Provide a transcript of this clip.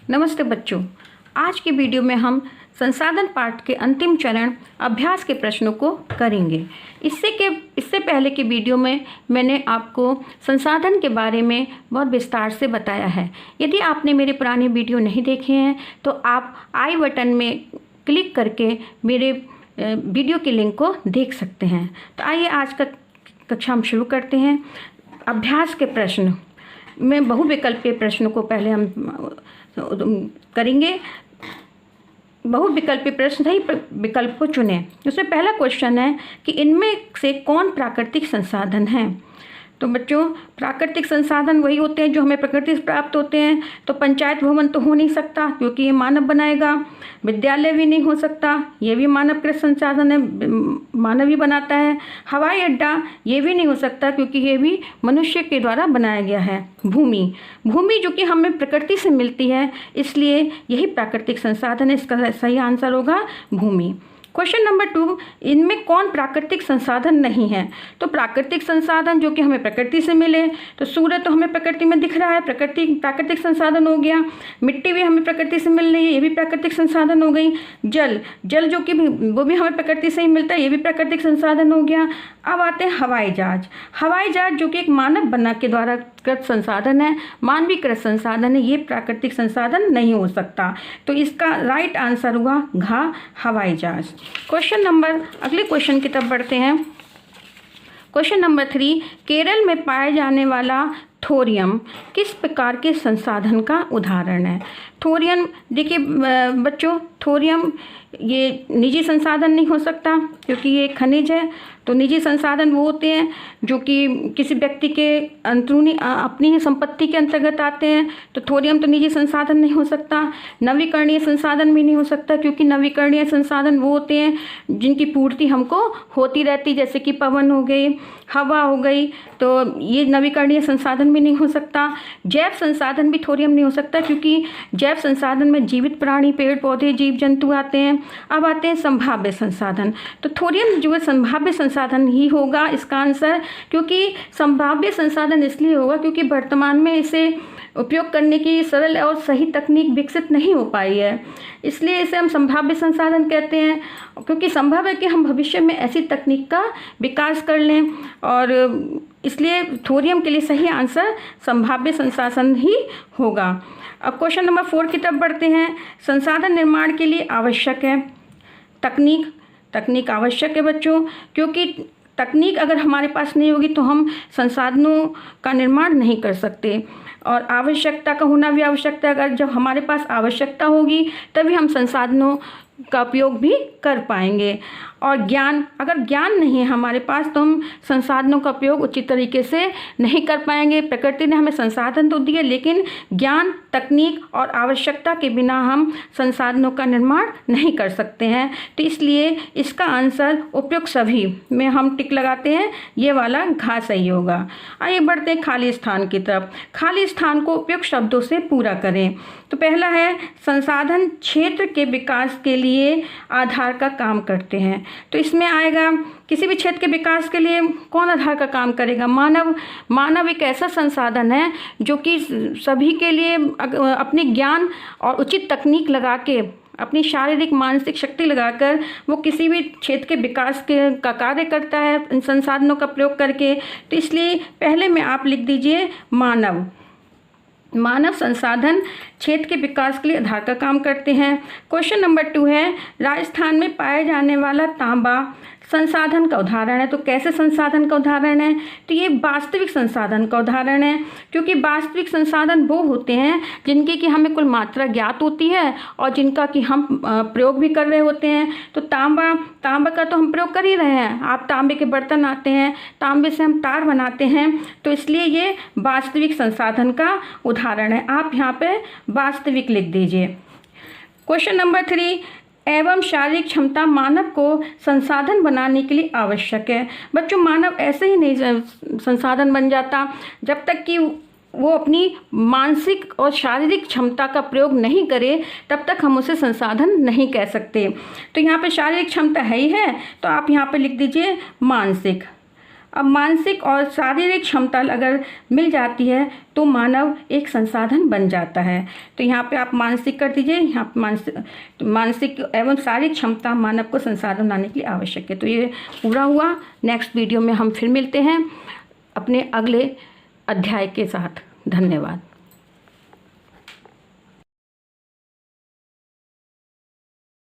नमस्ते बच्चों। आज की वीडियो में हम संसाधन पाठ के अंतिम चरण अभ्यास के प्रश्नों को करेंगे। इससे पहले की वीडियो में मैंने आपको संसाधन के बारे में बहुत विस्तार से बताया है। यदि आपने मेरे पुराने वीडियो नहीं देखे हैं तो आप आई बटन में क्लिक करके मेरे वीडियो के लिंक को देख सकते हैं। तो आइए आज का कक्षा हम शुरू करते हैं। अभ्यास के प्रश्न में बहुविकल्पीय प्रश्नों को पहले हम करेंगे। बहुविकल्पीय प्रश्न सही विकल्प को चुनें। उसमें पहला क्वेश्चन है कि इनमें से कौन प्राकृतिक संसाधन है। तो बच्चों, प्राकृतिक संसाधन वही होते हैं जो हमें प्रकृति से प्राप्त होते हैं। तो पंचायत भवन तो हो नहीं सकता क्योंकि ये मानव बनाएगा। विद्यालय भी नहीं हो सकता, ये भी मानवकृत संसाधन है, मानव ही बनाता है। हवाई अड्डा ये भी नहीं हो सकता क्योंकि ये भी मनुष्य के द्वारा बनाया गया है। भूमि जो कि हमें प्रकृति से मिलती है, इसलिए यही प्राकृतिक संसाधन है। इसका सही आंसर होगा भूमि। क्वेश्चन नंबर 2, इनमें कौन प्राकृतिक संसाधन नहीं है। तो प्राकृतिक संसाधन जो कि हमें प्रकृति से मिले, तो सूर्य तो हमें प्रकृति में दिख रहा है, प्राकृतिक संसाधन हो गया। मिट्टी भी हमें प्रकृति से मिल रही है, ये भी प्राकृतिक संसाधन हो गई। जल जो कि वो भी हमें प्रकृति से ही मिलता है, ये भी प्राकृतिक संसाधन हो गया। अब आते हैं हवाई जहाज जो कि एक मानव बना के द्वारा कृत संसाधन है, मानवीय कृत संसाधन है, ये प्राकृतिक संसाधन नहीं हो सकता। तो इसका राइट आंसर हुआ घ, हवाई जहाज। अगले क्वेश्चन की तरफ बढ़ते हैं। क्वेश्चन नंबर 3, केरल में पाए जाने वाला थोरियम किस प्रकार के संसाधन का उदाहरण है। थोरियम, देखिए बच्चों, थोरियम ये निजी संसाधन नहीं हो सकता क्योंकि ये खनिज है। तो निजी संसाधन वो होते हैं जो कि किसी व्यक्ति के अंदरूनी अपनी ही संपत्ति के अंतर्गत आते हैं। तो थोरियम तो निजी संसाधन नहीं हो सकता। नवीकरणीय संसाधन भी नहीं हो सकता क्योंकि नवीकरणीय संसाधन वो होते हैं जिनकी पूर्ति हमको होती रहती, जैसे कि पवन हो गई, हवा हो गई। तो ये नवीकरणीय संसाधन भी नहीं हो सकता। जैव संसाधन भी थोरियम नहीं हो सकता क्योंकि जैव संसाधन में जीवित प्राणी, पेड़ पौधे, जीव जंतु आते हैं। अब आते हैं संभाव्य संसाधन। तो थोरियम जो है संभाव्य संसाधन ही होगा इसका आंसर, क्योंकि संभाव्य संसाधन इसलिए होगा क्योंकि वर्तमान में इसे उपयोग करने की सरल और सही तकनीक विकसित नहीं हो पाई है, इसलिए इसे हम संभाव्य संसाधन कहते हैं। क्योंकि संभव है कि हम भविष्य में ऐसी तकनीक का विकास कर लें, और इसलिए थोरियम के लिए सही आंसर संभाव्य संसाधन ही होगा। अब क्वेश्चन नंबर 4 की तरफ बढ़ते हैं। संसाधन निर्माण के लिए आवश्यक है तकनीक आवश्यक है बच्चों, क्योंकि तकनीक अगर हमारे पास नहीं होगी तो हम संसाधनों का निर्माण नहीं कर सकते। और आवश्यकता का होना भी आवश्यकता है। अगर जब हमारे पास आवश्यकता होगी तभी हम संसाधनों का उपयोग भी कर पाएंगे। और अगर ज्ञान नहीं है हमारे पास तो हम संसाधनों का उपयोग उचित तरीके से नहीं कर पाएंगे। प्रकृति ने हमें संसाधन तो दिए, लेकिन ज्ञान, तकनीक और आवश्यकता के बिना हम संसाधनों का निर्माण नहीं कर सकते हैं। तो इसलिए इसका आंसर उपयुक्त सभी में हम टिक लगाते हैं, ये वाला घ सही होगा। आइए बढ़ते हैं खाली स्थान की तरफ। खाली स्थान को उपयुक्त शब्दों से पूरा करें। तो पहला है, संसाधन क्षेत्र के विकास के लिए आधार का काम करते हैं। तो इसमें आएगा किसी भी क्षेत्र के विकास के लिए कौन आधार का काम करेगा? मानव एक ऐसा संसाधन है जो कि सभी के लिए अपने ज्ञान और उचित तकनीक लगा के, अपनी शारीरिक मानसिक शक्ति लगाकर वो किसी भी क्षेत्र के विकास का कार्य करता है इन संसाधनों का प्रयोग करके। तो इसलिए पहले में आप लिख दीजिए मानव संसाधन क्षेत्र के विकास के लिए आधार का काम करते हैं। क्वेश्चन नंबर 2 है, राजस्थान में पाया जाने वाला तांबा संसाधन का उदाहरण है। तो कैसे संसाधन का उदाहरण है? तो ये वास्तविक संसाधन का उदाहरण है, क्योंकि वास्तविक संसाधन वो होते हैं जिनकी कि हमें कुल मात्रा ज्ञात होती है और जिनका कि हम प्रयोग भी कर रहे होते हैं। तो तांबा का तो हम प्रयोग कर ही रहे हैं। आप तांबे के बर्तन आते हैं, तांबे से हम तार बनाते हैं, तो इसलिए ये वास्तविक संसाधन का उदाहरण है। आप यहाँ पे वास्तविक लिख दीजिए। क्वेश्चन नंबर 3, एवं शारीरिक क्षमता मानव को संसाधन बनाने के लिए आवश्यक है। बच्चों, मानव ऐसे ही नहीं संसाधन बन जाता जब तक कि वो अपनी मानसिक और शारीरिक क्षमता का प्रयोग नहीं करे, तब तक हम उसे संसाधन नहीं कह सकते। तो यहाँ पे शारीरिक क्षमता है ही है, तो आप यहाँ पे लिख दीजिए मानसिक। अब मानसिक और शारीरिक क्षमता अगर मिल जाती है तो मानव एक संसाधन बन जाता है। तो यहाँ पे आप मानसिक कर दीजिए, यहाँ पे मानसिक एवं शारीरिक क्षमता मानव को संसाधन बनाने के लिए आवश्यक है। तो ये पूरा हुआ। नेक्स्ट वीडियो में हम फिर मिलते हैं अपने अगले अध्याय के साथ। धन्यवाद।